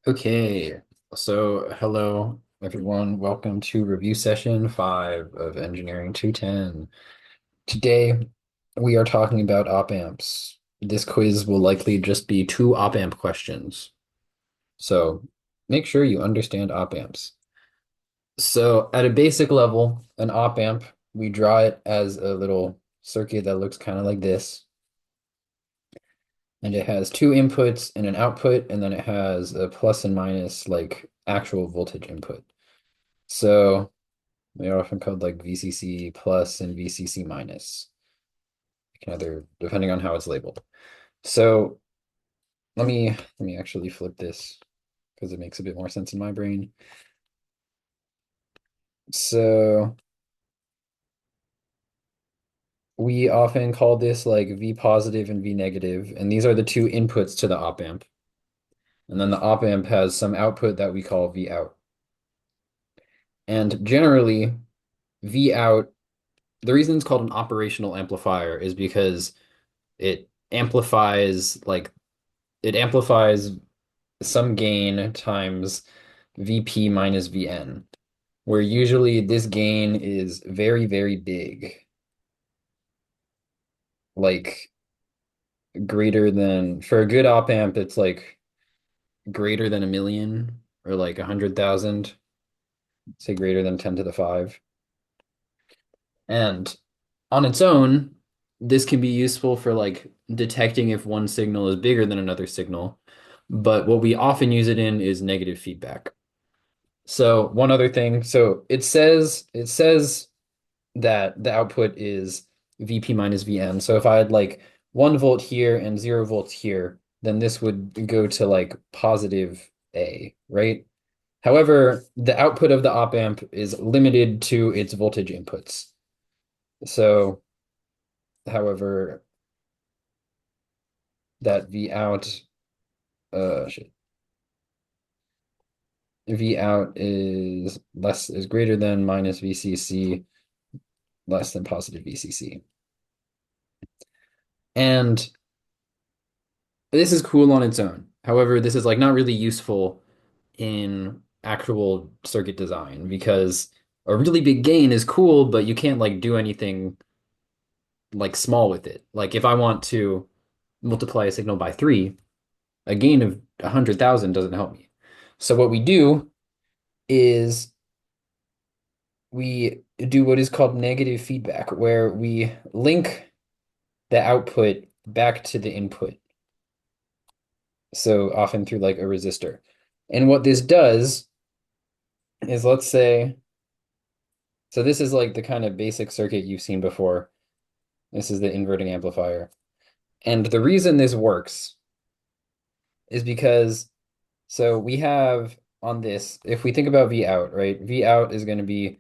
Okay, so hello everyone. Welcome to review session 5 of Engineering 210. Today we are talking about op amps. This quiz will likely just be two op amp questions. So make sure you understand op amps. So at a basic level, an op amp, we draw it as a little circuit that looks kind of like this. And it has two inputs and an output, and then it has a plus and minus like actual voltage input. So they're often called like VCC plus and VCC minus. You can either, depending on how it's labeled. So let me actually flip this because it makes a bit more sense in my brain. So we often call this like V positive and V negative, and these are the two inputs to the op amp. And then the op amp has some output that we call V out. And generally, V out, the reason it's called an operational amplifier is because it amplifies like it amplifies some gain times VP minus VN, where usually this gain is very, very big, like greater than, for a good op amp, it's like greater than a million or like 100,000, say greater than 10 to the 5. And on its own, this can be useful for like detecting if one signal is bigger than another signal. But what we often use it in is negative feedback. So one other thing, so it says that the output is VP minus VN. So if I had like 1 volt here and 0 volts here, then this would go to like positive A, right? However, the output of the op amp is limited to its voltage inputs. So, however, that V out, shit, V out is greater than minus VCC, less than positive VCC. And this is cool on its own. However, this is like not really useful in actual circuit design because a really big gain is cool, but you can't like do anything like small with it. Like if I want to multiply a signal by 3, a gain of 100,000 doesn't help me. So what we do is we do what is called negative feedback, where we link the output back to the input. So often through like a resistor. And what this does is, let's say, so this is like the kind of basic circuit you've seen before. This is the inverting amplifier. And the reason this works is because, so we have on this, if we think about V out, right? V out is going to be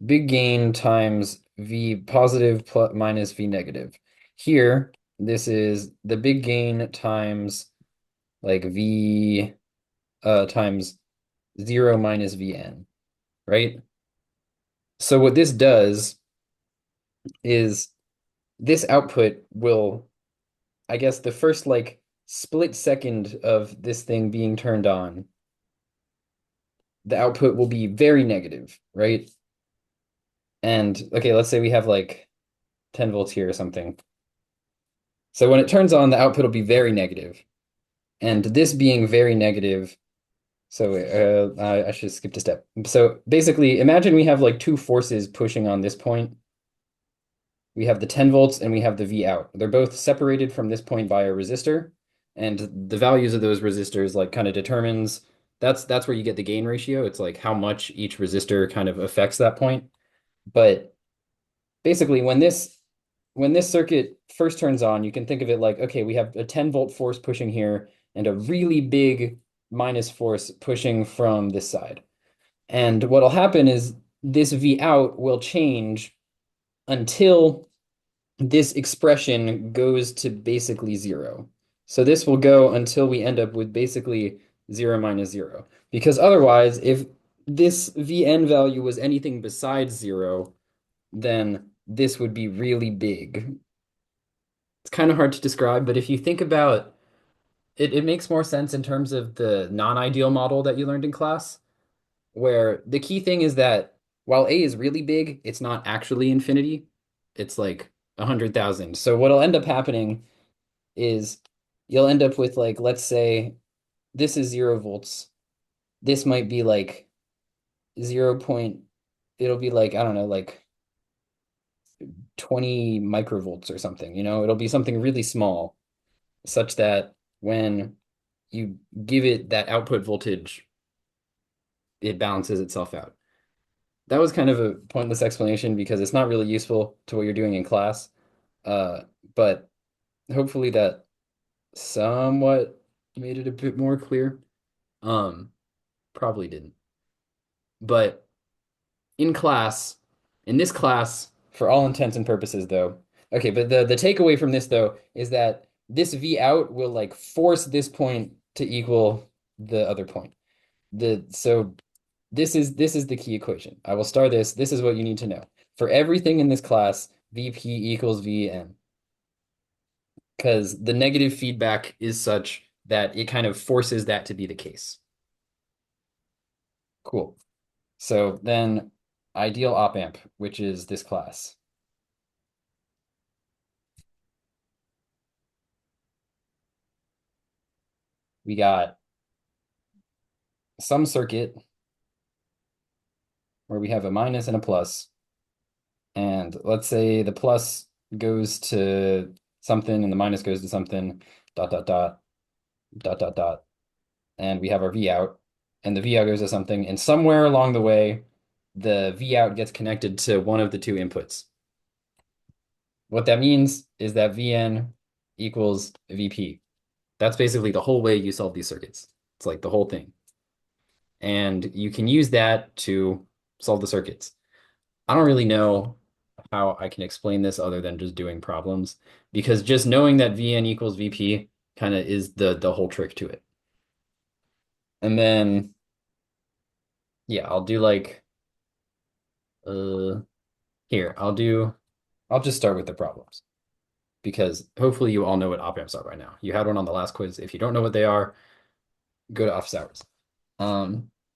big gain times V positive plus minus V negative. Here, this is the big gain times like V times 0 minus Vn, right? So what this does is this output will, I guess the first like split second of this thing being turned on, the output will be very negative, right? And okay, let's say we have like 10 volts here or something. So when it turns on, the output will be very negative. And this being very negative, so I should skip a step. So basically, imagine we have like two forces pushing on this point. We have the 10 volts and we have the V out. They're both separated from this point by a resistor, and the values of those resistors like kind of determines that's where you get the gain ratio. It's like how much each resistor kind of affects that point. But basically, when this circuit first turns on, you can think of it like, okay, we have a 10-volt force pushing here and a really big minus force pushing from this side. And what'll happen is this V out will change until this expression goes to basically 0. So this will go until we end up with basically 0 minus 0. Because otherwise, if this Vn value was anything besides 0, then this would be really big. It's kind of hard to describe, but if you think about it makes more sense in terms of the non-ideal model that you learned in class, where the key thing is that while A is really big, it's not actually infinity. It's like 100,000. So what'll end up happening is you'll end up with like, let's say this is 0 volts. This might be like 0 point, it'll be like, I don't know, like 20 microvolts or something, it'll be something really small, such that when you give it that output voltage, it balances itself out. That was kind of a pointless explanation because it's not really useful to what you're doing in class. Uh, but hopefully that somewhat made it a bit more clear. Um, Probably didn't. But in class, in this class, for all intents and purposes, though, okay, but the takeaway from this though is that this V out will like force this point to equal the other point. So this is the key equation. I will star this. This is what you need to know. For everything in this class, VP equals VN, because the negative feedback is such that it kind of forces that to be the case. Cool. So then ideal op amp, which is this class. We got some circuit where we have a minus and a plus, and let's say the plus goes to something and the minus goes to something, dot, dot, dot, dot, dot, dot. And we have our V out, and the V out goes to something, and somewhere along the way, the V out gets connected to one of the two inputs. What that means is that Vn equals Vp. That's basically the whole way you solve these circuits. It's like the whole thing. And you can use that to solve the circuits. I don't really know how I can explain this other than just doing problems, because just knowing that Vn equals Vp kind of is the whole trick to it. And then, yeah, I'll do like, here, I'll just start with the problems because hopefully you all know what op amps are by now. You had one on the last quiz. If you don't know what they are, go to office hours.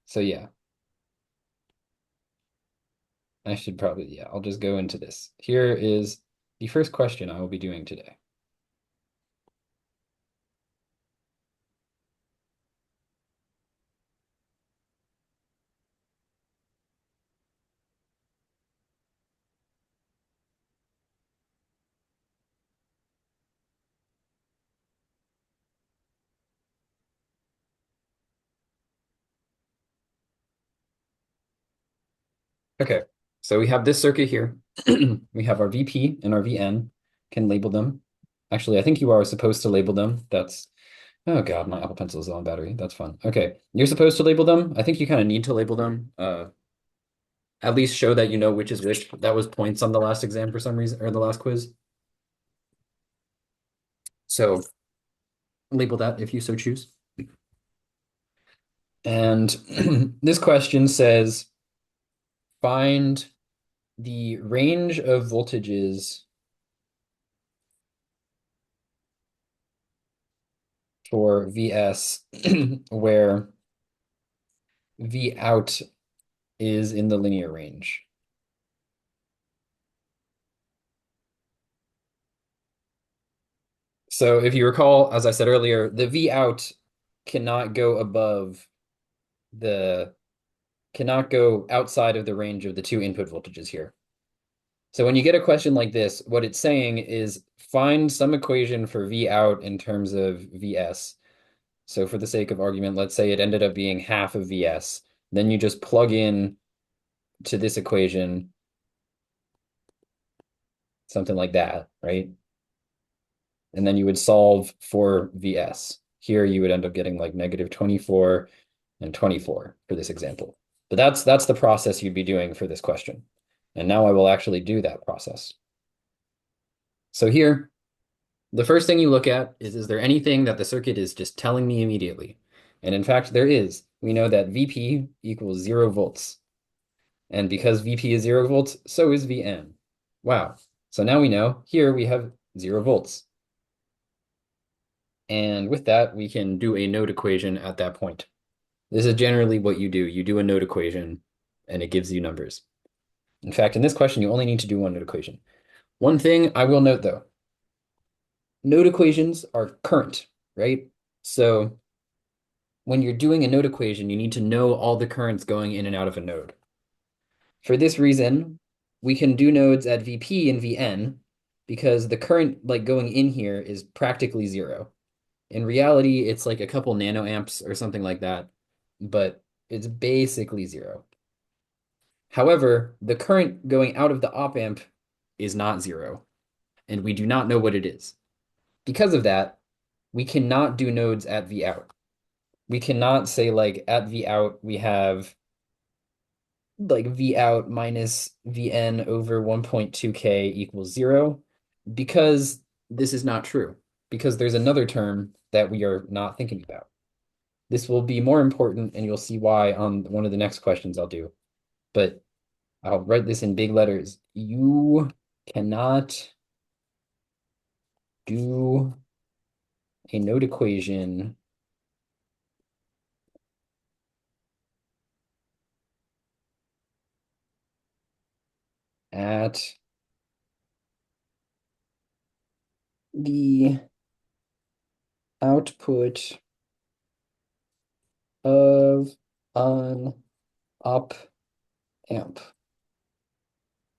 So yeah, I should probably, yeah, I'll just go into this. Here is the first question I will be doing today. Okay, so we have this circuit here. We have our VP and our VN. Can label them. Actually, I think you are supposed to label them. Oh God, my Apple Pencil is low on battery. That's fun. Okay, you're supposed to label them. I think you kind of need to label them. At least show that you know which is which. That was points on the last exam for some reason, or the last quiz. So label that if you so choose. And this question says, find the range of voltages for VS where V out is in the linear range. So if you recall, as I said earlier, the V out cannot go above the cannot go outside of the range of the two input voltages here. So when you get a question like this, what it's saying is find some equation for V out in terms of VS. So for the sake of argument, let's say it ended up being half of VS. Then you just plug in to this equation something like that, right? And then you would solve for VS. Here you would end up getting like negative 24 and 24 for this example. But that's the process you'd be doing for this question. And now I will actually do that process. So here, the first thing you look at is there anything that the circuit is just telling me immediately? And in fact, there is. We know that VP equals 0 volts. And because VP is 0 volts, so is VN. Wow. So now we know here we have 0 volts. And with that, we can do a node equation at that point. This is generally what you do. You do a node equation, and it gives you numbers. In fact, in this question, you only need to do one node equation. One thing I will note, though, node equations are current, right? So when you're doing a node equation, you need to know all the currents going in and out of a node. For this reason, we can do nodes at Vp and Vn because the current like going in here is practically zero. In reality, it's like a couple nanoamps or something like that, but it's basically zero. However, the current going out of the op amp is not zero, and we do not know what it is. Because of that, we cannot do nodes at V out. We cannot say like at V out we have like V out minus Vn over 1.2k equals zero, because this is not true, because there's another term that we are not thinking about. This will be more important, and you'll see why on one of the next questions I'll do. But I'll write this in big letters. You cannot do a node equation at the output of an op amp.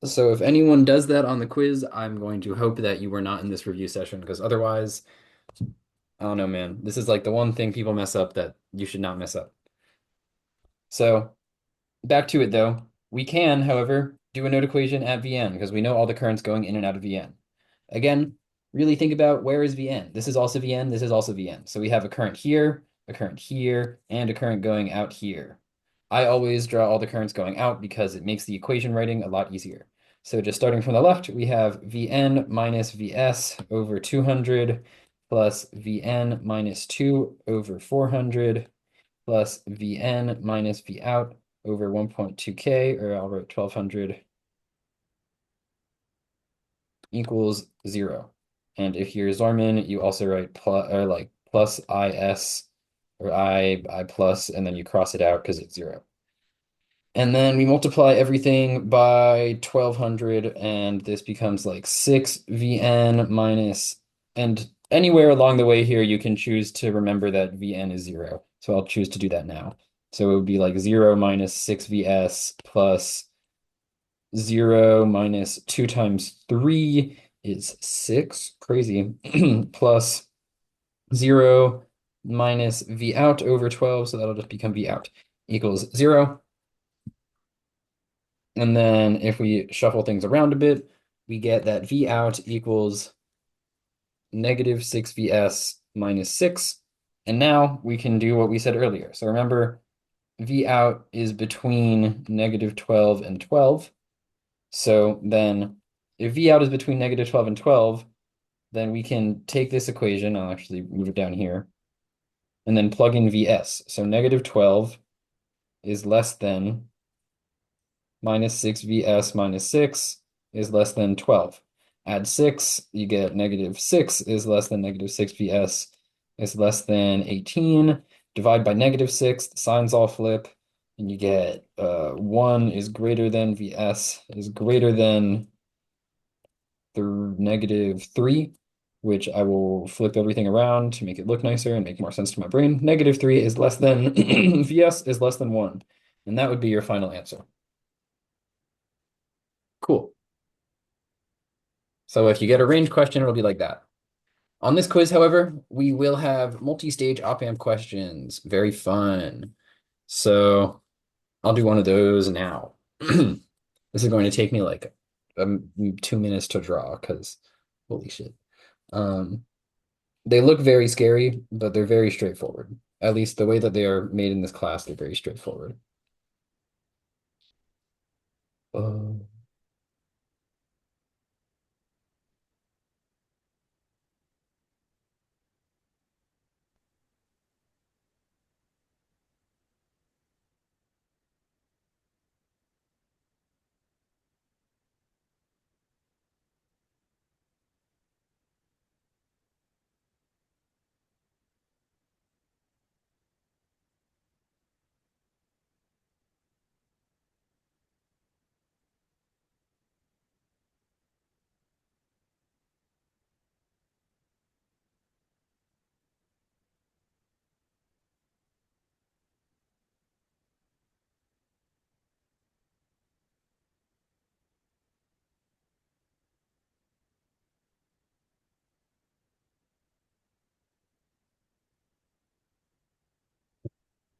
So if anyone does that on the quiz, I'm going to hope that you were not in this review session, because otherwise, I don't know, man. This is like the one thing people mess up that you should not mess up. So back to it though. We can, however, do a node equation at Vn because we know all the currents going in and out of Vn. Again, really think about where is Vn. This is also Vn, this is also Vn. So we have a current here, and a current going out here. I always draw all the currents going out because it makes the equation writing a lot easier. So just starting from the left, we have Vn minus Vs over 200 plus Vn minus 2 over 400 plus Vn minus V out over 1.2k, or I'll write 1200, equals 0. And if you're Zorman, you also write plus, or like plus is, or I plus, and then you cross it out because it's 0. And then we multiply everything by 1200, and this becomes like 6Vn minus, and anywhere along the way here, you can choose to remember that Vn is 0. So I'll choose to do that now. So it would be like 0 minus 6Vs plus 0 minus 2 times 3 is 6. Crazy. Plus 0 minus V out over 12, so that'll just become V out, equals 0. And then if we shuffle things around a bit, we get that V out equals negative 6Vs minus 6. And now we can do what we said earlier. So remember, V out is between negative 12 and 12. So then if V out is between negative 12 and 12, then we can take this equation, I'll actually move it down here, and then plug in Vs. So negative 12 is less than minus 6Vs minus 6 is less than 12. Add 6, you get negative 6 is less than negative 6Vs is less than 18. Divide by negative 6, the signs all flip, and you get 1 is greater than Vs is greater than negative 3, which I will flip everything around to make it look nicer and make more sense to my brain. Negative 3 is less than Vs is less than 1. And that would be your final answer. Cool. So if you get a range question, it'll be like that. On this quiz, however, we will have multi-stage op-amp questions. Very fun. So I'll do one of those now. This is going to take me like 2 minutes to draw because holy shit. Um, They look very scary, but they're very straightforward. At least the way that they are made in this class, they're very straightforward. Uh,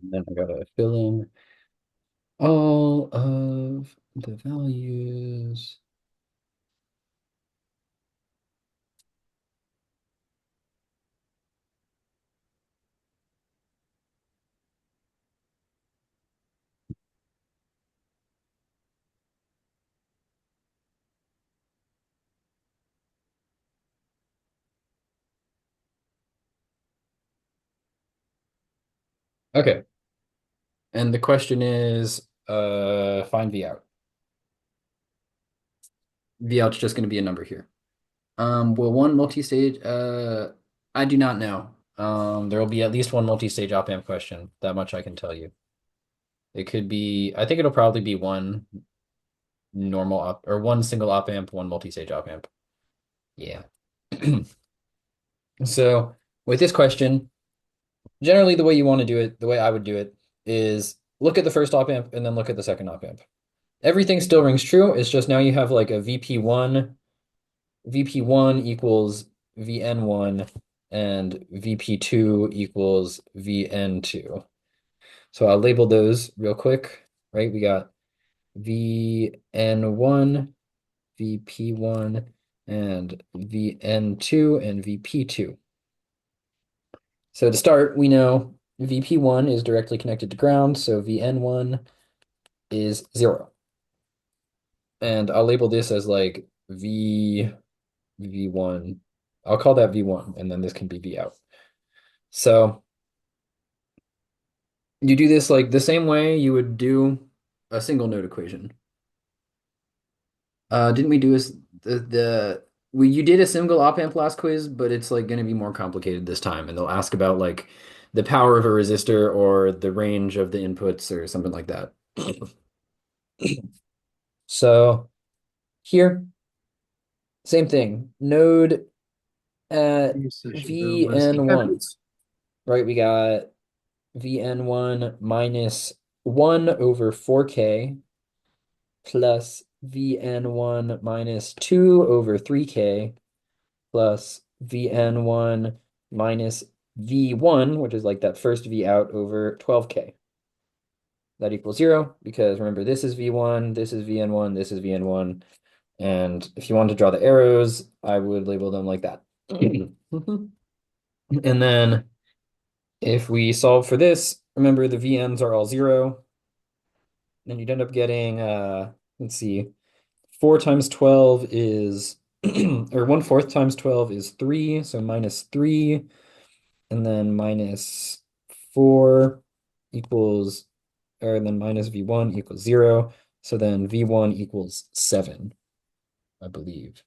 And then I gotta fill in all of the values. Okay. And the question is, find V out. V out's just going to be a number here. Will one multi-stage, I do not know. There will be at least one multi-stage op-amp question. That much I can tell you. It could be, I think it'll probably be one normal op or one single op-amp, one multi-stage op-amp. Yeah. So with this question, generally the way you want to do it, the way I would do it, is look at the first op-amp and then look at the second op-amp. Everything still rings true. It's just now you have like a VP1. VP1 equals VN1 and VP2 equals VN2. So I'll label those real quick, right? We got VN1, VP1, and VN2 and VP2. So to start, we know VP1 is directly connected to ground, so VN1 is 0. And I'll label this as like V1. I'll call that V1, and then this can be V out. So you do this like the same way you would do a single node equation. Didn't we do the we you did a single op amp last quiz, but it's like going to be more complicated this time, and they'll ask about like the power of a resistor or the range of the inputs or something like that. So here, same thing. Node at VN1, right? We got VN1 minus 1 over 4K plus VN1 minus 2 over 3K plus VN1 minus V1, which is like that first V out over 12K. That equals 0 because remember, this is V1, this is VN1, this is VN1. And if you want to draw the arrows, I would label them like that. And then if we solve for this, remember the VNs are all 0. Then you'd end up getting, let's see, 4 times 12 is, or 1/4 times 12 is 3, so minus 3, and then minus 4 equals, or then minus V1 equals 0, so then V1 equals 7, I believe.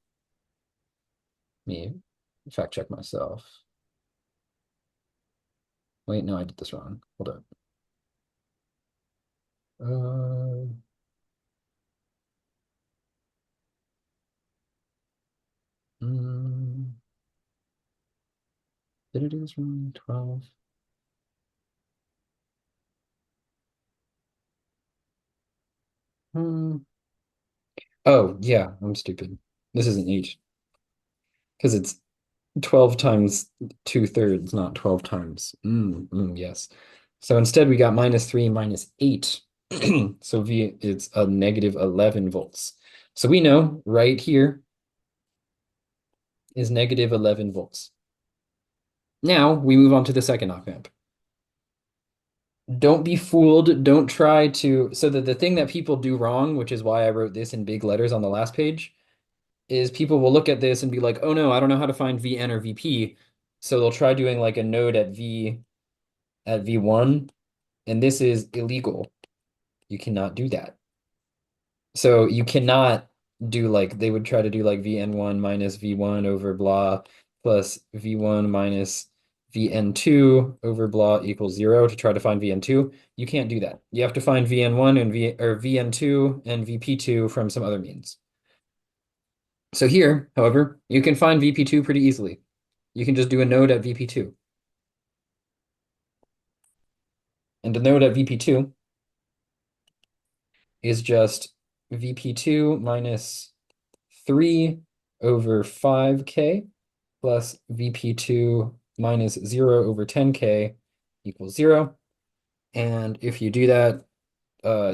Me fact check myself. Wait, no, I did this wrong. Hold up. Uh, mm, did I do this wrong? 12. Hmm. Oh, yeah, I'm stupid. This isn't 8 because it's 12 times 2/3, not 12 times. Yes. So instead we got minus 3 minus 8. So V, it's a negative 11 volts. So we know right here is negative 11 volts. Now we move on to the second op amp. Don't be fooled. Don't try to. So that the thing that people do wrong, which is why I wrote this in big letters on the last page, is people will look at this and be like, oh no, I don't know how to find VN or VP. So they'll try doing like a node at V1, and this is illegal. You cannot do that. So you cannot do like they would try to do like VN1 minus V1 over blah plus V1 minus VN2 over blah equals 0 to try to find VN2. You can't do that. You have to find VN1 and VN2 and VP2 from some other means. So here, however, you can find VP2 pretty easily. You can just do a node at VP2. And the node at VP2 is just VP2 minus 3 over 5K plus VP2 minus 0 over 10K equals 0. And if you do that,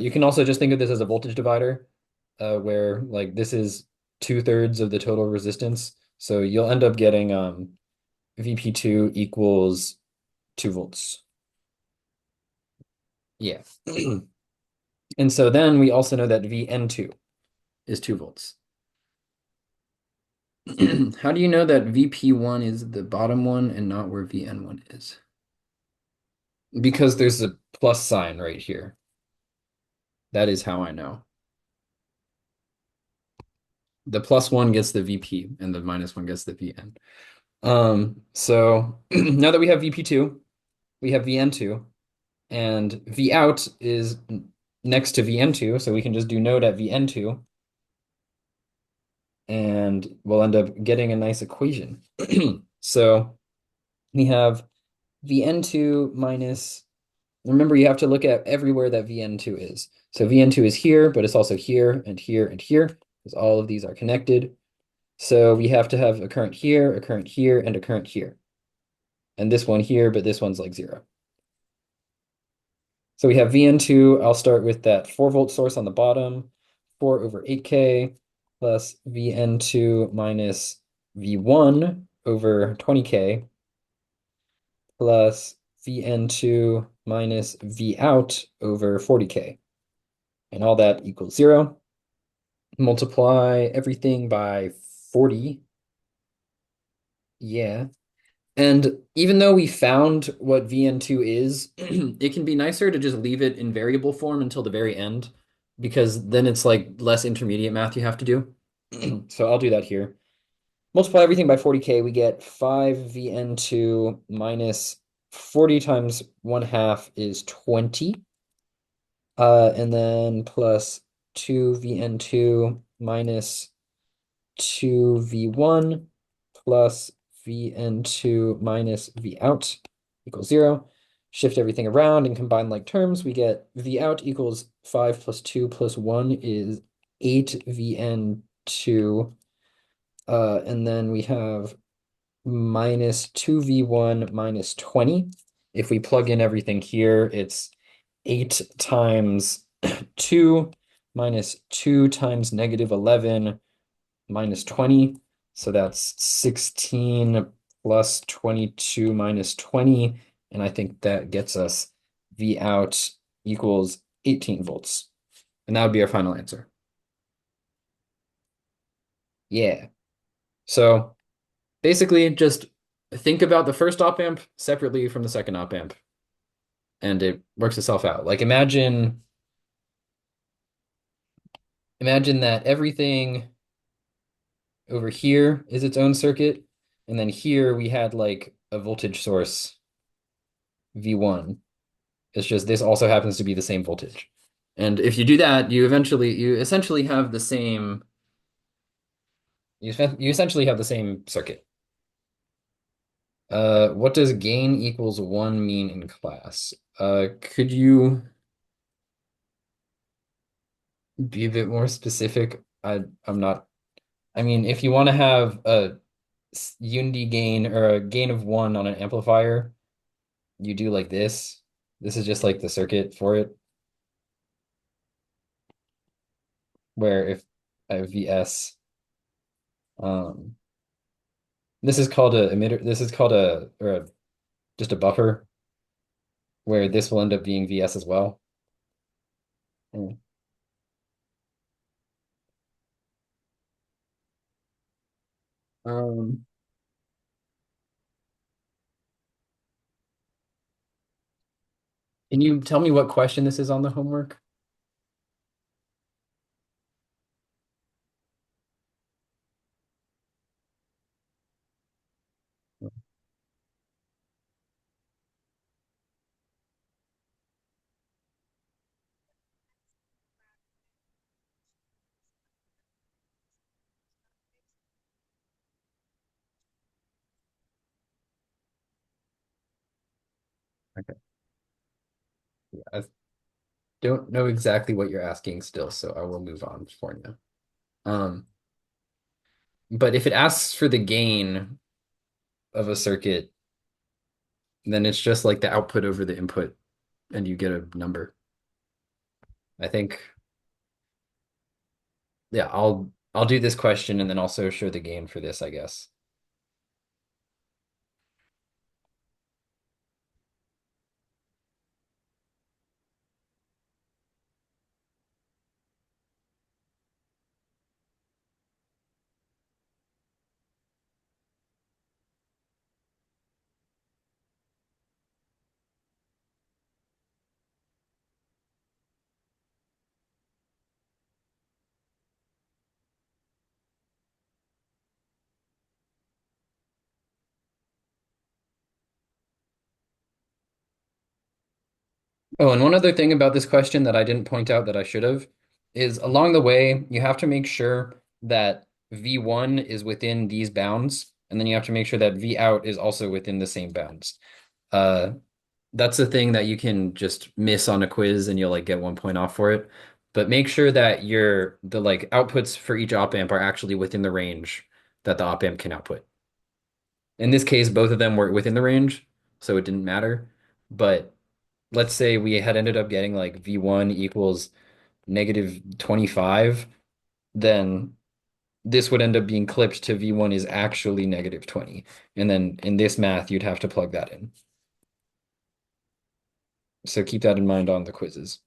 you can also just think of this as a voltage divider, where like this is 2/3 of the total resistance. So you'll end up getting VP2 equals 2 volts. Yeah. And so then we also know that VN2 is 2 volts. How do you know that VP1 is the bottom one and not where VN1 is? Because there's a plus sign right here. That is how I know. The plus one gets the VP and the minus one gets the VN. So now that we have VP2, we have VN2, and V out is next to VN2, so we can just do node at VN2, and we'll end up getting a nice equation. So we have VN2 minus, remember you have to look at everywhere that VN2 is. So VN2 is here, but it's also here and here and here, because all of these are connected. So we have to have a current here, a current here, and a current here. And this one here, but this one's like 0. So we have VN2, I'll start with that 4-volt source on the bottom, 4 over 8K plus VN2 minus V1 over 20K plus VN2 minus V out over 40K. And all that equals 0. Multiply everything by 40. Yeah. And even though we found what VN2 is, it can be nicer to just leave it in variable form until the very end, because then it's like less intermediate math you have to do. So I'll do that here. Multiply everything by 40K, we get 5VN2 minus 40 times 1/2 is 20. And then plus 2VN2 minus 2V1 plus VN2 minus V out equals 0. Shift everything around and combine like terms. We get V out equals 5 plus 2 plus 1 is 8 VN2. And then we have minus 2V1 minus 20. If we plug in everything here, it's 8 times 2 minus 2 times negative 11 minus 20. So that's 16 plus 22 minus 20. And I think that gets us V out equals 18 volts. And that would be our final answer. Yeah. So basically just think about the first op amp separately from the second op amp. And it works itself out. Like imagine that everything over here is its own circuit. And then here we had like a voltage source V1. It's just this also happens to be the same voltage. And if you do that, you essentially have the same you essentially have the same circuit. What does gain equals 1 mean in class? Could you be a bit more specific? I'm not. I mean, if you want to have a unity gain or a gain of 1 on an amplifier, you do like this. This is just like the circuit for it, where if I have VS, um, this is called a emitter. This is called just a buffer, where this will end up being VS as well. Mm. Um, can you tell me what question this is on the homework? Okay. Yeah, I don't know exactly what you're asking still, so I will move on for now. But if it asks for the gain of a circuit, then it's just like the output over the input. and you get a number. I think, yeah, I'll do this question and then also show the game for this, I guess. Oh, and one other thing about this question that I didn't point out that I should have is along the way, you have to make sure that V1 is within these bounds, and then you have to make sure that V out is also within the same bounds. Uh, that's the thing that you can just miss on a quiz and you'll like get 1 point off for it. But make sure that the like outputs for each op amp are actually within the range that the op amp can output. In this case, both of them were within the range, so it didn't matter. But let's say we had ended up getting like V1 equals -25, then this would end up being clipped to V1 is actually -20. And then in this math, you'd have to plug that in. So keep that in mind on the quizzes.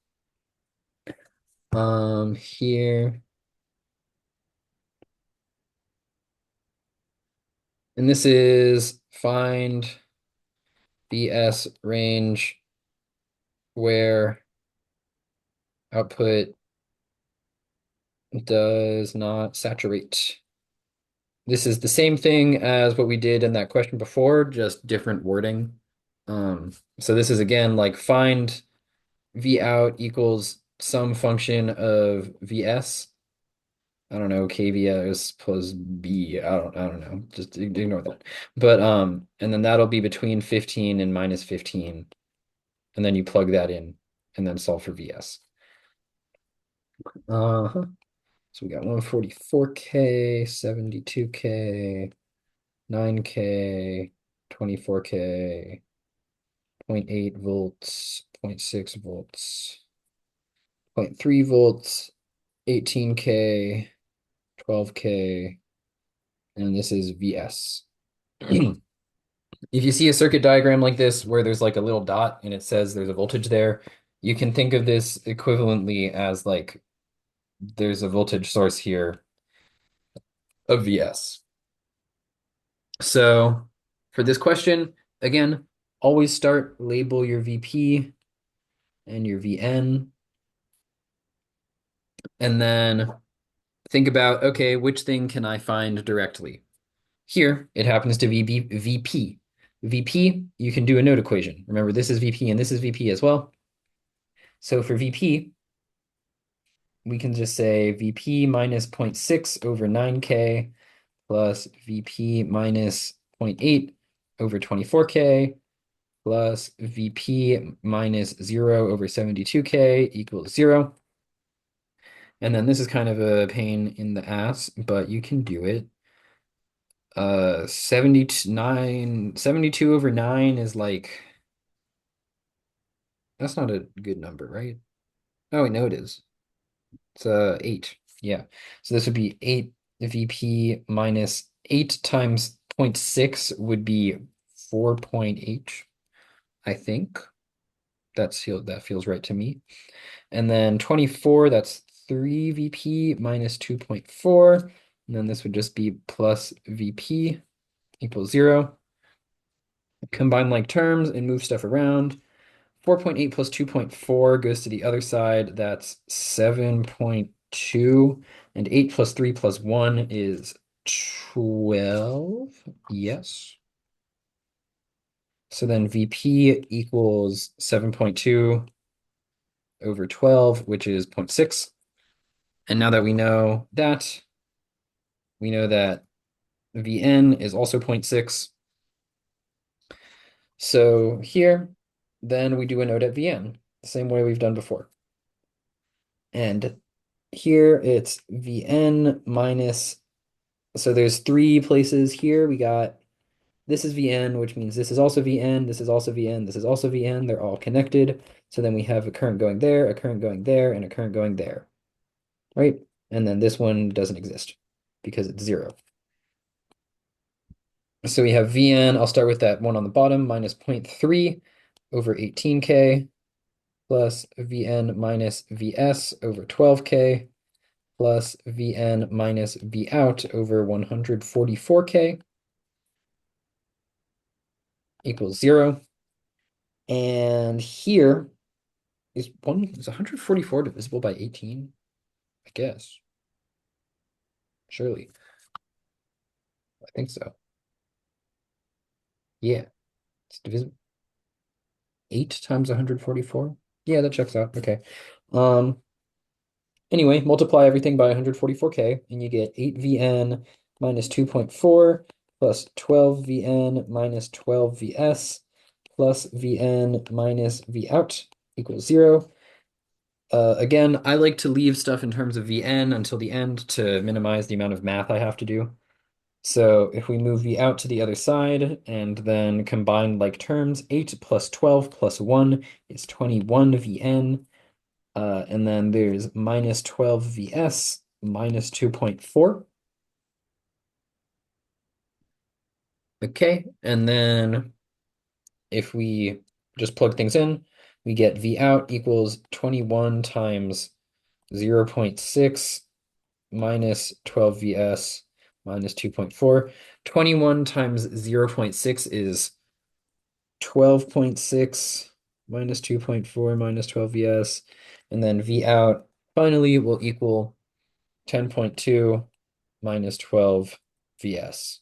Here, and this is find BS range where output does not saturate. This is the same thing as what we did in that question before, just different wording. So this is again like find V out equals some function of VS. I don't know, KVS plus B. I don't know. Just ignore that. But and then that'll be between 15 and -15. And then you plug that in and then solve for VS. Uh-huh. So we got 144K, 72K, 9K, 24K, zero point 0.8 volts, 0.6 volts, 0.3 volts, 18K, 12K, and this is VS. If you see a circuit diagram like this where there's like a little dot and it says there's a voltage there, you can think of this equivalently as like there's a voltage source here of VS. So for this question, again, always label your VP and your VN, and then think about, okay, which thing can I find directly? Here, it happens to be VP. VP, you can do a node equation. Remember, this is VP and this is VP as well. So for VP, we can just say VP minus 0.6 over 9K plus VP minus 0.8 over 24K plus VP minus 0 over 72K equals 0. And then this is kind of a pain in the ass, but you can do it. 72 over 9 is like, that's not a good number, right? Oh, wait, no, it is. It's 8. Yeah. So this would be 8 VP minus 8 times 0.6 would be 4.8, I think. That feels right to me. And then 24, that's 3 VP minus 2.4. And then this would just be plus VP equals 0. Combine like terms and move stuff around. 4.8 plus 2.4 goes to the other side. That's 7.2. And 8 plus 3 plus 1 is 12. Yes. So then VP equals 7.2 over 12, which is 0.6. And now that we know that Vn is also 0.6. So here, then we do a node at Vn, the same way we've done before. And here it's Vn minus, so there's 3 places here. We got this is Vn, which means this is also Vn, this is also Vn, this is also Vn. They're all connected. So then we have a current going there, a current going there, and a current going there, right? And then this one doesn't exist because it's 0. So we have Vn, I'll start with that one on the bottom, minus 0.3 over 18K plus Vn minus Vs over 12K plus Vn minus Vout over 144K equals 0. And here is 144 divisible by 18? I guess. Surely. I think so. Yeah. It's divisible. 8 times 144? Yeah, that checks out. Okay. Um, anyway, multiply everything by 144K, and you get 8Vn minus 2.4 plus 12Vn minus 12Vs plus Vn minus Vout equals 0. Again, I like to leave stuff in terms of Vn until the end to minimize the amount of math I have to do. So if we move Vout to the other side and then combine like terms, 8 plus 12 plus 1 is 21 Vn. And then there's minus 12 Vs minus 2.4. Okay, and then if we just plug things in, we get Vout equals 21 times 0.6 minus 12 Vs minus 2.4. 21 times 0.6 is 12.6 minus 2.4 minus 12 Vs. And then Vout finally will equal 10.2 minus 12 Vs.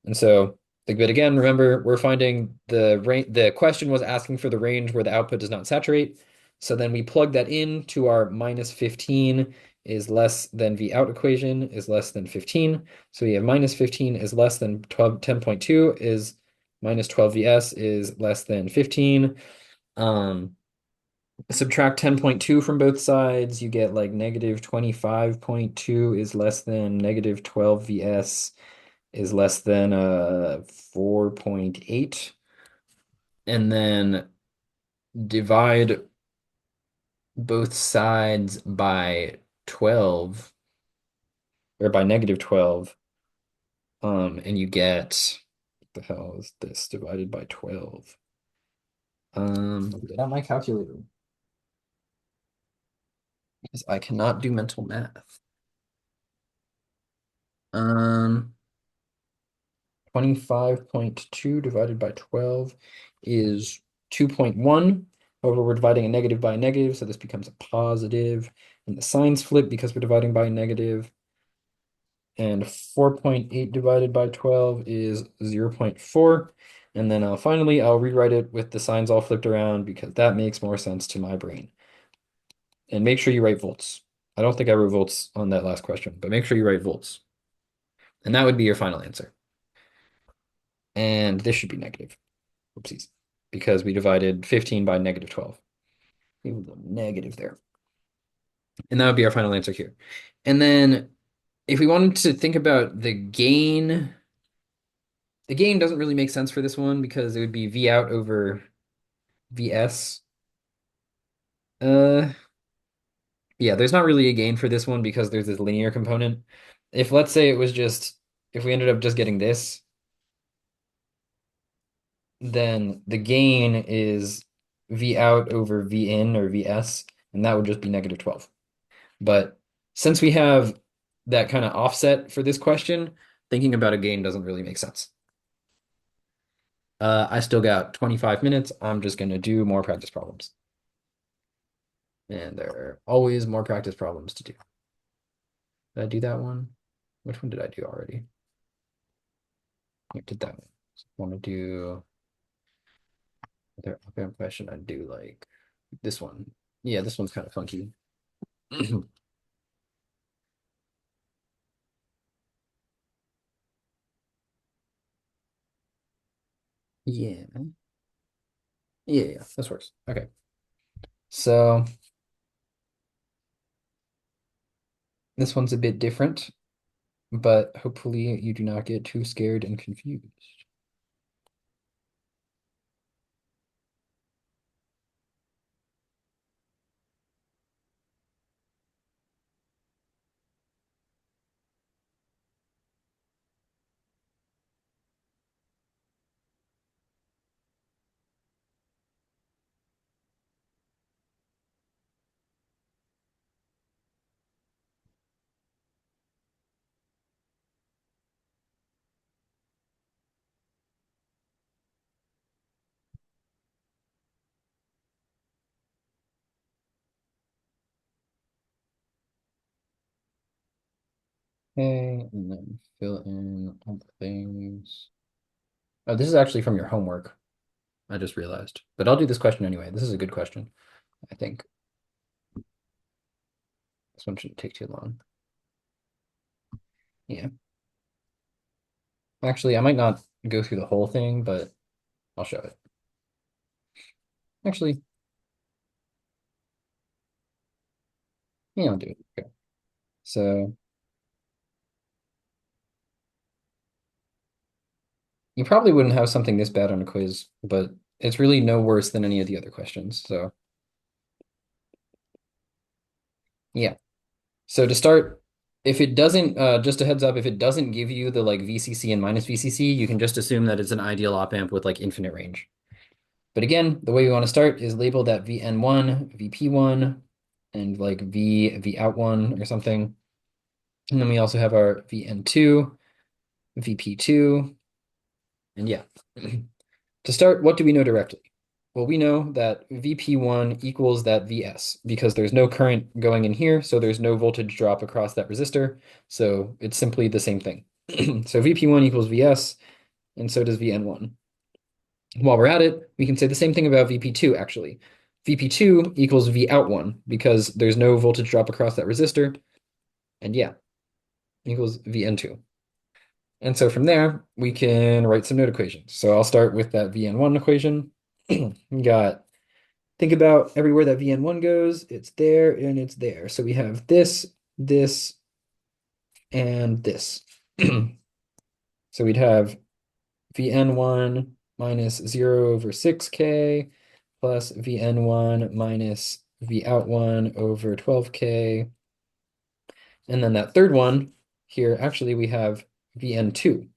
And so the bit again, remember, we're finding the range. The question was asking for the range where the output does not saturate. So then we plug that in to our minus 15 is less than Vout equation is less than 15. So we have minus 15 is less than 12, 10.2 is minus 12 Vs is less than 15. Subtract 10.2 from both sides, you get like negative 25.2 is less than negative 12 Vs is less than 4.8. And then divide both sides by 12 or by negative 12. And you get, what the hell is this divided by 12? Get out my calculator because I cannot do mental math. 25.2 divided by 12 is 2.1. However, we're dividing a negative by a negative, so this becomes a positive. And the signs flip because we're dividing by a negative. And 4.8 divided by 12 is 0.4. And then finally, I'll rewrite it with the signs all flipped around because that makes more sense to my brain. And make sure you write volts. I don't think I wrote volts on that last question, but make sure you write volts. And that would be your final answer. And this should be negative. Oopsies. Because we divided 15 by negative 12. Leave a little negative there. And that would be our final answer here. And then if we wanted to think about the gain doesn't really make sense for this one because it would be V out over VS. Uh, yeah, there's not really a gain for this one because there's this linear component. If let's say it was just, if we ended up just getting this, then the gain is V out over V in or VS, and that would just be negative 12. But since we have that kind of offset for this question, thinking about a gain doesn't really make sense. I still got 25 minutes. I'm just going to do more practice problems. And there are always more practice problems to do. Did I do that one? Which one did I do already? I did that one. Want to do other question? I'd do like this one. Yeah, this one's kind of funky. Yeah. Yeah, this works. Okay. So this one's a bit different, but hopefully you do not get too scared and confused. Okay, and then fill in all the things. Oh, this is actually from your homework. I just realized. But I'll do this question anyway. This is a good question, I think. This one shouldn't take too long. Yeah. Actually, I might not go through the whole thing, but I'll show it. Actually, yeah, I'll do it. Okay. So you probably wouldn't have something this bad on a quiz, but it's really no worse than any of the other questions. So yeah. So to start, if it doesn't, just a heads up, if it doesn't give you the like VCC and minus VCC, you can just assume that it's an ideal op amp with like infinite range. But again, the way we want to start is label that VN1, VP1, and like V out one or something. And then we also have our VN2, VP2, and yeah. To start, what do we know directly? Well, we know that VP1 equals that VS because there's no current going in here, so there's no voltage drop across that resistor. So it's simply the same thing. So VP1 equals VS, and so does VN1. While we're at it, we can say the same thing about VP2, actually. VP2 equals V out 1 because there's no voltage drop across that resistor. And yeah, equals VN2. And so from there, we can write some node equations. So I'll start with that VN1 equation. We got, think about everywhere that VN1 goes, it's there and it's there. So we have this, this, and this. So we'd have Vn1 minus 0 over 6k plus Vn1 minus V out 1 over 12k. And then that third one here, actually, we have Vn2.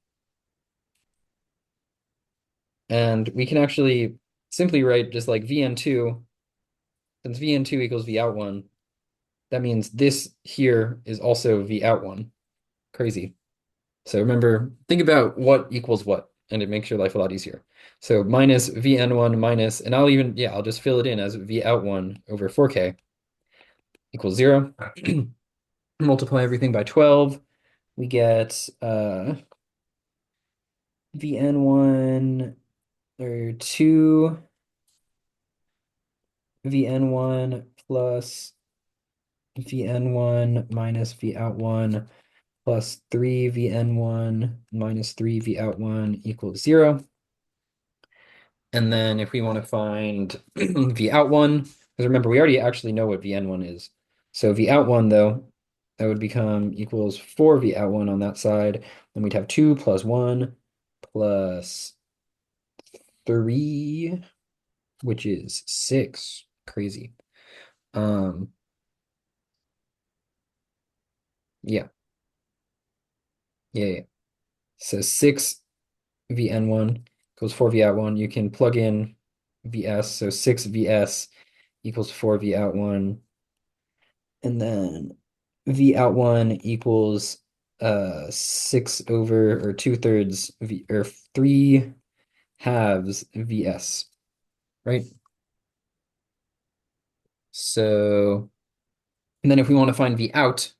And we can actually simply write just like Vn2, since Vn2 equals V out 1, that means this here is also V out 1. Crazy. So remember, think about what equals what, and it makes your life a lot easier. So minus Vn1 minus, and I'll just fill it in as V out 1 over 4k equals 0. Multiply everything by 12. We get Vn1 or 2 Vn1 plus Vn1 minus V out 1 plus 3 Vn1 minus 3 V out 1 equals 0. And then if we want to find V out 1, because remember, we already actually know what Vn1 is. So V out 1, though, that would become equals 4 V out 1 on that side. Then we'd have 2 plus 1 plus 3, which is 6. Crazy. Um, yeah. Yeah. So 6 Vn1 equals 4 V out 1. You can plug in Vs, so 6 Vs equals 4 V out 1. And then V out 1 equals 6 over or 2/3 V or 3 halves Vs, right? So, and then if we want to find V out,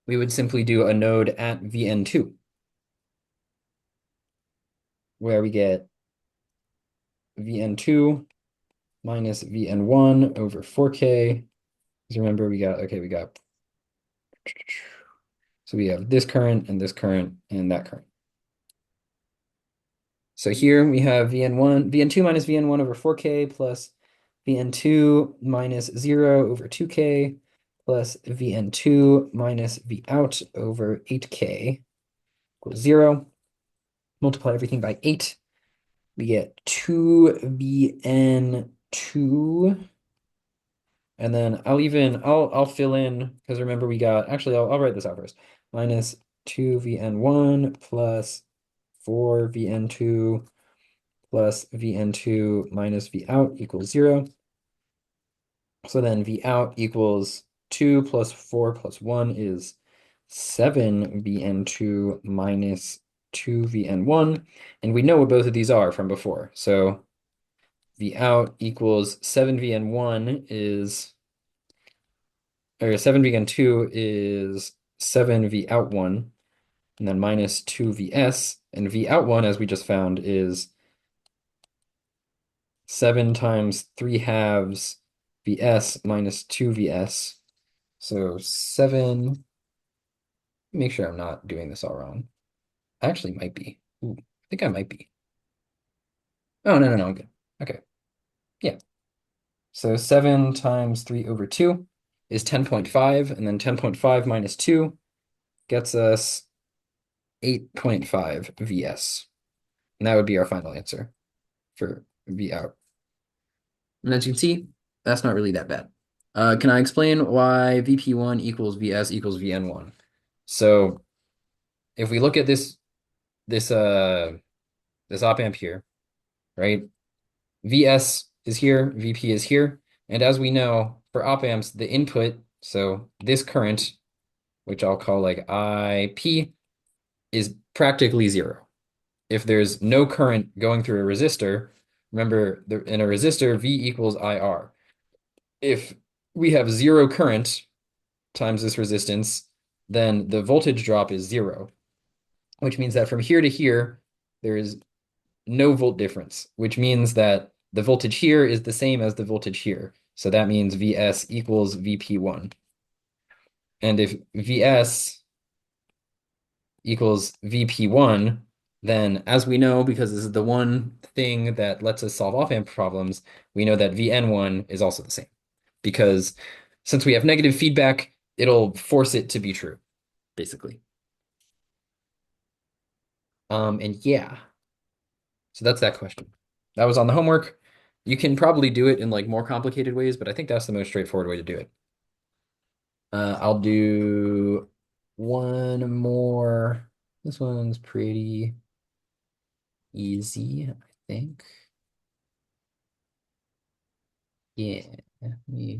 we would simply do a node at Vn2, where we get Vn2 minus Vn1 over 4k. Because remember, we got, so we have this current and this current and that current. So here we have Vn2 minus Vn1 over 4k plus Vn2 minus 0 over 2k plus Vn2 minus V out over 8k equals 0. Multiply everything by 8. We get 2Vn2. And then I'll fill in, because remember we got, actually I'll write this out first. Minus 2Vn1 plus 4Vn2 plus Vn2 minus V out equals 0. So then V out equals 2 plus 4 plus 1 is 7Vn2 minus 2Vn1. And we know what both of these are from before. So V out equals 7Vn1 is, or 7Vn2 is 7 V out 1, and then minus 2 Vs. And V out 1, as we just found, is 7 times 3 halves Vs minus 2 Vs. So 7, make sure I'm not doing this all wrong. I actually might be. Ooh, I think I might be. Oh, no, no, no, I'm good. Okay. Yeah. So 7 times 3 over 2 is 10.5, and then 10.5 minus 2 gets us 8.5 Vs. And that would be our final answer for V out. And as you can see, that's not really that bad. Can I explain why VP1 equals VS equals VN1? So if we look at this op amp here, right? VS is here, VP is here, and as we know, for op amps, the input, so this current, which I'll call like IP, is practically zero. If there's no current going through a resistor, remember in a resistor, V equals IR. If we have zero current times this resistance, then the voltage drop is zero, which means that from here to here, there is no volt difference, which means that the voltage here is the same as the voltage here. So that means Vs equals Vp1. And if Vs equals VP1, then as we know, because this is the one thing that lets us solve op-amp problems, we know that VN1 is also the same. Because since we have negative feedback, it'll force it to be true, basically. And yeah, so that's that question. That was on the homework. You can probably do it in like more complicated ways, but I think that's the most straightforward way to do it. I'll do one more. This one's pretty easy, I think. Yeah, yeah,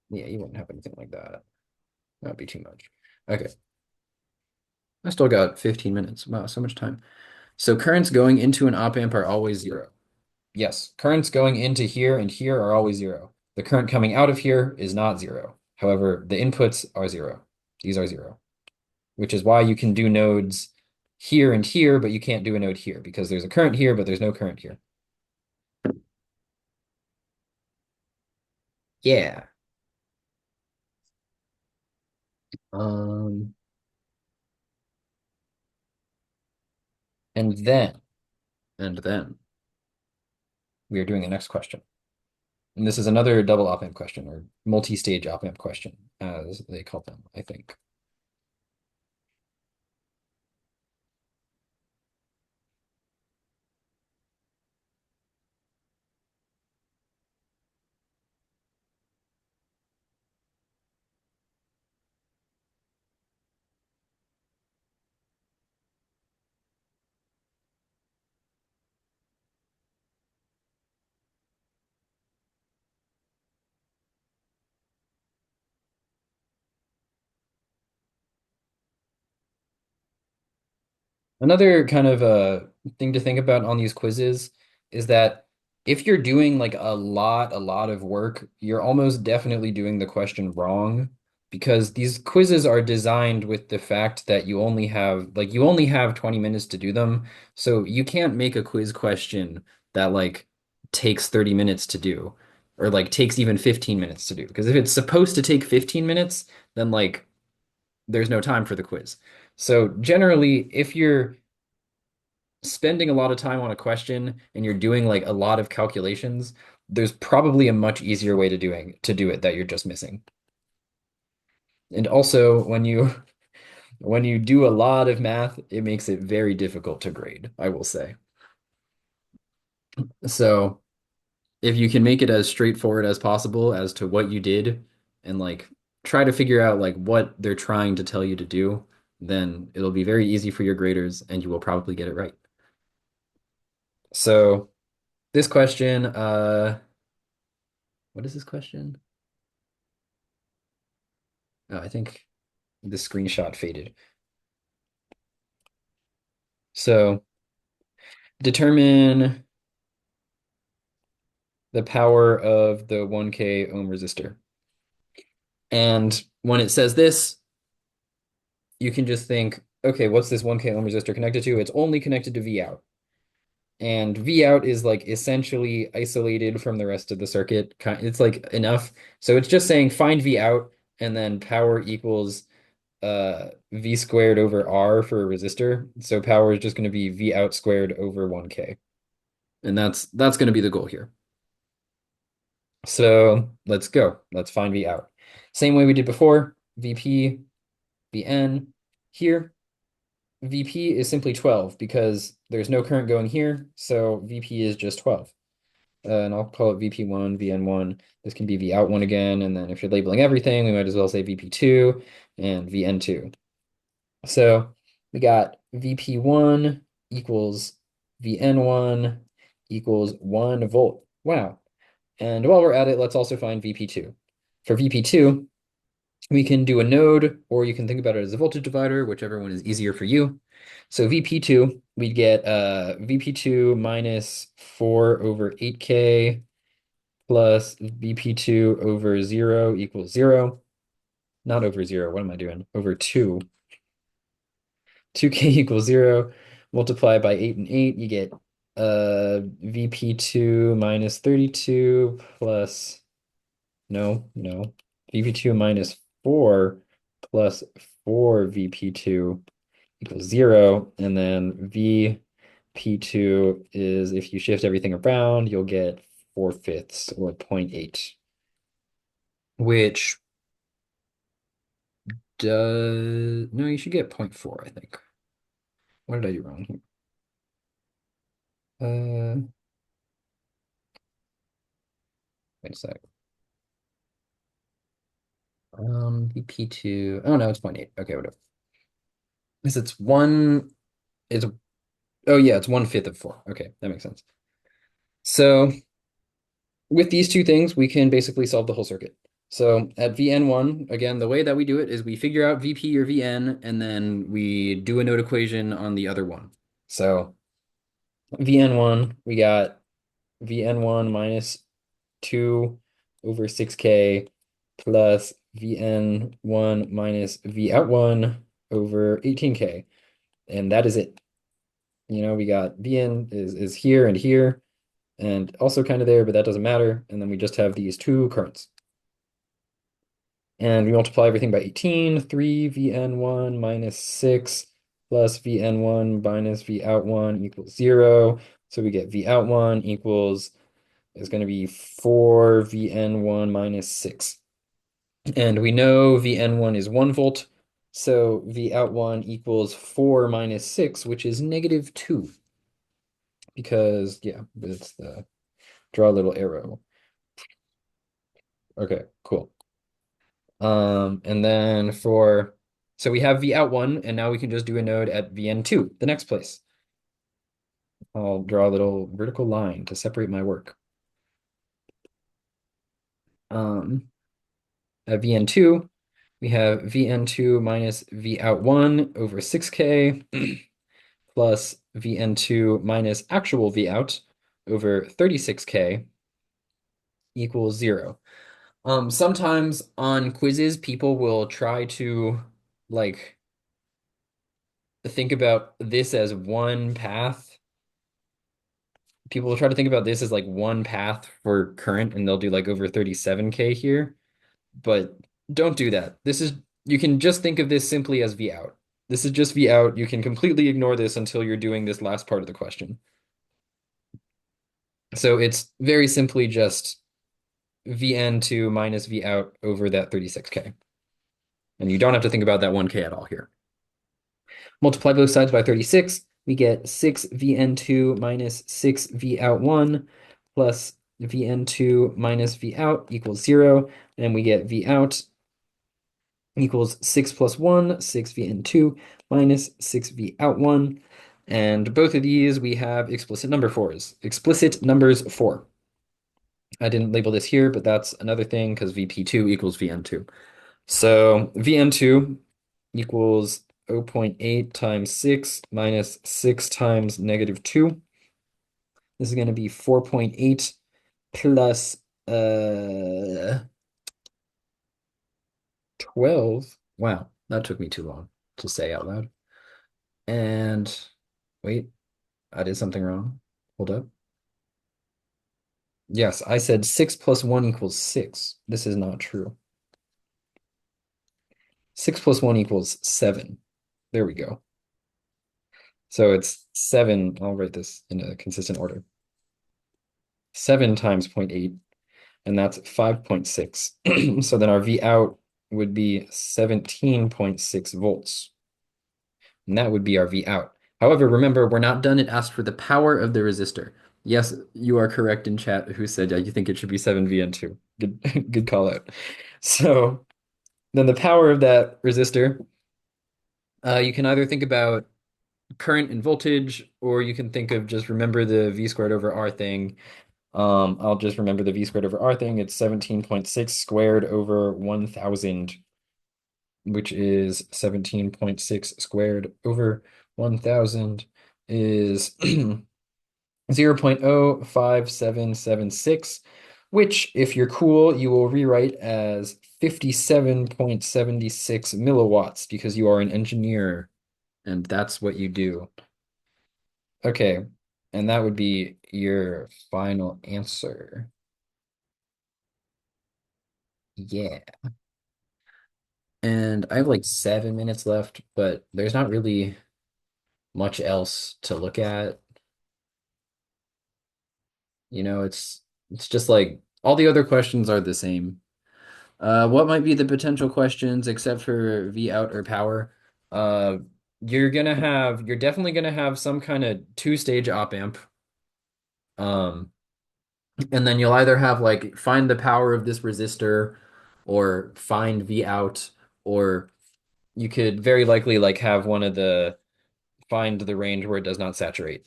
you wouldn't have anything like that. That'd be too much. Okay, I still got 15 minutes. Wow, so much time. So currents going into an op amp are always zero. Yes, currents going into here and here are always zero. The current coming out of here is not zero. However, the inputs are zero. These are zero, which is why you can do nodes here and here, but you can't do a node here because there's a current here, but there's no current here. Yeah. Um, and then, and then we are doing the next question. And this is another double op amp question or multi-stage op amp question, as they call them, I think. Another kind of thing to think about on these quizzes is that if you're doing like a lot of work, you're almost definitely doing the question wrong because these quizzes are designed with the fact that you only have 20 minutes to do them. So you can't make a quiz question that like takes 30 minutes to do or like takes even 15 minutes to do. Because if it's supposed to take 15 minutes, then like there's no time for the quiz. So generally, if you're spending a lot of time on a question and you're doing like a lot of calculations, there's probably a much easier way to do it that you're just missing. And also, when you do a lot of math, it makes it very difficult to grade, I will say. So if you can make it as straightforward as possible as to what you did and like try to figure out like what they're trying to tell you to do, then it'll be very easy for your graders and you will probably get it right. So this question, what is this question? Oh, I think the screenshot faded. So determine the power of the 1K ohm resistor. And when it says this, you can just think, okay, what's this 1K ohm resistor connected to? It's only connected to V out. And V out is like essentially isolated from the rest of the circuit. It's like enough. So it's just saying find V out and then power equals V squared over R for a resistor. So power is just going to be V out squared over 1K. And that's going to be the goal here. So let's go. Let's find V out. Same way we did before, VP, VN. Here, VP is simply 12 because there's no current going here, so VP is just 12. And I'll call it VP1, VN1. This can be V out 1 again, and then if you're labeling everything, we might as well say VP2 and VN2. So we got VP1 equals VN1 equals 1 volt. Wow. And while we're at it, let's also find VP2. For VP2, we can do a node, or you can think about it as a voltage divider, whichever one is easier for you. So VP2, we'd get VP2 minus 4 over 8K plus VP2 over 0 equals 0. Not over 0, what am I doing? Over 2. 2K equals 0. Multiply by 8 and 8, you get VP2 minus 32 plus, no, VP2 minus 4 plus 4 VP2 equals 0. And then VP2 is, if you shift everything around, you'll get 4/5 or 0.8, which does, no, you should get 0.4, I think. What did I do wrong here? Wait a sec. VP2, oh no, it's 0.8. Okay, whatever. Because it's one, it's, oh yeah, it's 1/5 of 4. Okay, that makes sense. So with these two things, we can basically solve the whole circuit. So at VN1, again, the way that we do it is we figure out VP or VN, and then we do a node equation on the other one. So VN1, we got VN1 minus 2 over 6K plus VN1 minus V out 1 over 18K. And that is it. You know, we got VN is here and here, and also kind of there, but that doesn't matter. And then we just have these two currents. And we multiply everything by 18, 3 VN1 minus 6 plus VN1 minus V out 1 equals 0. So we get V out 1 equals, is going to be 4 VN1 minus 6. And we know VN1 is 1 volt, so V out 1 equals 4 minus 6, which is negative 2. Because, yeah, it's the draw a little arrow. Okay, cool. And then so we have V out 1, and now we can just do a node at VN2, the next place. I'll draw a little vertical line to separate my work. At VN2, we have VN2 minus V out 1 over 6K plus VN2 minus actual V out over 36K equals 0. Sometimes on quizzes, people will try to like think about this as one path. People will try to think about this as like one path for current, and they'll do like over 37K here. But don't do that. You can just think of this simply as V out. This is just V out. You can completely ignore this until you're doing this last part of the question. So it's very simply just VN2 minus V out over that 36K. And you don't have to think about that 1K at all here. Multiply both sides by 36, we get 6 VN2 minus 6 V out 1 plus VN2 minus V out equals 0. And we get V out equals 6 plus 1, 6 VN2 minus 6 V out 1. And both of these we have explicit numbers for. I didn't label this here, but that's another thing because VP2 equals VN2. So VN2 equals 0.8 times 6 minus 6 times negative 2. This is going to be 4.8 plus 12. Wow, that took me too long to say out loud. And wait, I did something wrong. Hold up. Yes, I said 6 plus 1 equals 6. This is not true. 6 plus 1 equals 7. There we go. So it's 7. I'll write this in a consistent order. 7 times zero point 0.8, and that's 5.6. So then our V out would be 17.6 volts. And that would be our V out. However, remember, we're not done. It asked for the power of the resistor. Yes, you are correct in chat who said, yeah, you think it should be 7VN2. Good, good call out. So then the power of that resistor, you can either think about current and voltage, or you can think of just remember the V squared over R thing. I'll just remember the V squared over R thing. It's 17.6 squared over 1000, which is 17.6 squared over 1000 is 0.05776, which, if you're cool, you will rewrite as 57.76 milliwatts because you are an engineer and that's what you do. Okay, and that would be your final answer. Yeah. And I have like 7 minutes left, but there's not really much else to look at. It's just like all the other questions are the same. What might be the potential questions except for V out or power? Uh, you're definitely gonna have some kind of two-stage op amp. Um, and then you'll either have like find the power of this resistor or find V out, or you could very likely like have one of the find the range where it does not saturate.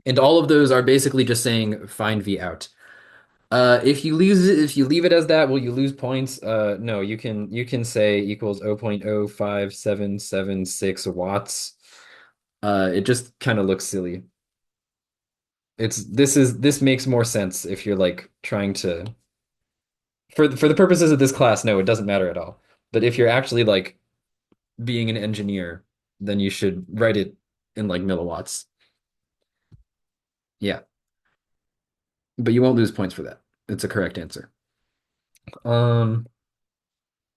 And all of those are basically just saying find V out. If you leave it as that, will you lose points? No, you can say equals 0.05776 watts. It just kind of looks silly. This makes more sense if you're like trying to for the purposes of this class, no, it doesn't matter at all. But if you're actually like being an engineer, then you should write it in like milliwatts. Yeah, but you won't lose points for that. It's a correct answer. Um,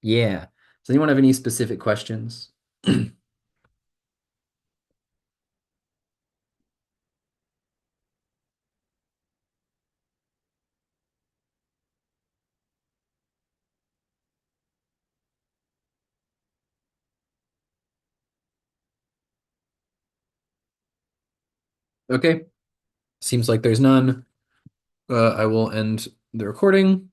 yeah. Does anyone have any specific questions? Okay. Seems like there's none. I will end the recording.